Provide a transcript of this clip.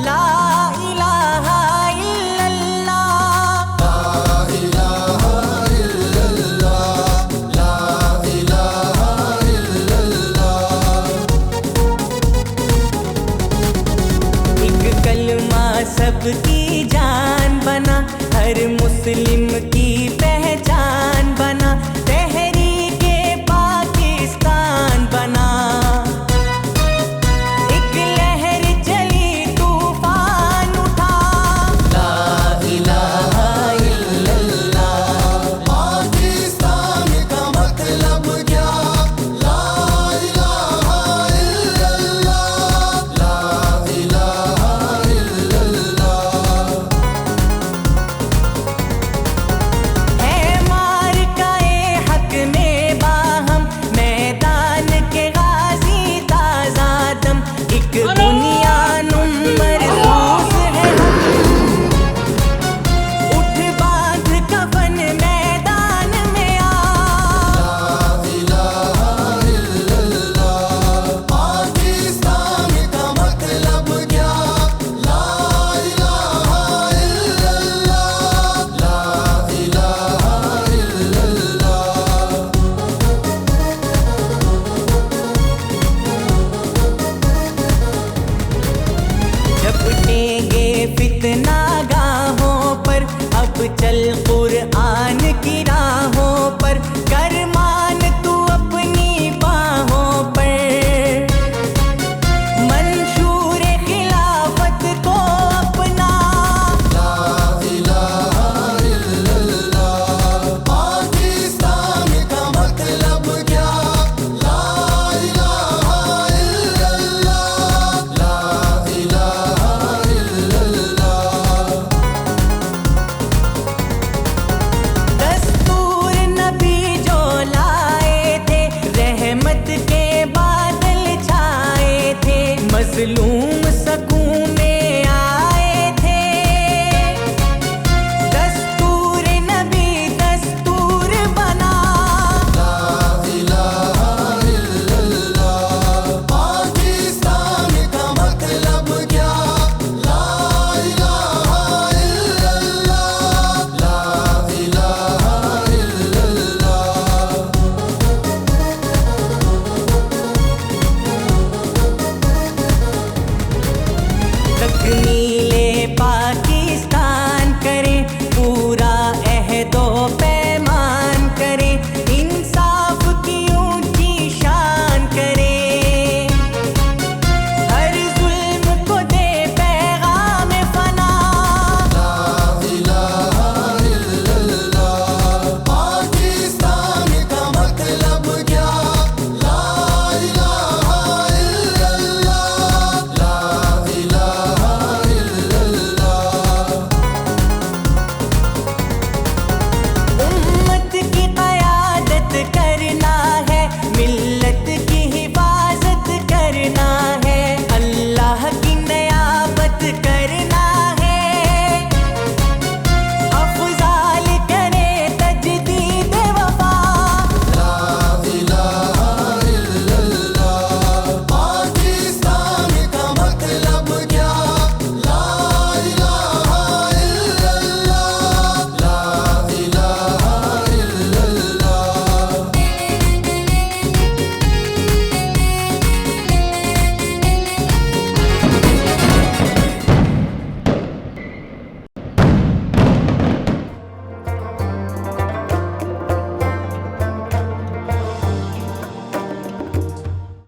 ला इलाहा इल्लल्लाह, ला इलाहा इल्लल्लाह, ला इलाहा इल्लल्लाह। एक कलमा सबकी जान बना, हर मुस्लिम की पहचान बना, तहरीके पाकिस्तान बना। एक लहर चली तूफान उठा, ला इलाहा इल्लल्लाह, पाकिस्तान का मतलब क्या? ला इलाहा इल्लल्लाह, ला इलाहा इल्लल्लाह। है मार का ए हक में बाहम, मैदान के गाजी ताजा दम, एक दुनिया नंबर दूस है हम। उठ बांध कफन मैदान में आ, ला इलाहा इल्लल्लाह, पाकिस्तान का मतलब क्या? ला इलाहा इल्लल्लाह, ला इलाहा इल्लल्लाह। झपटेंगे फितना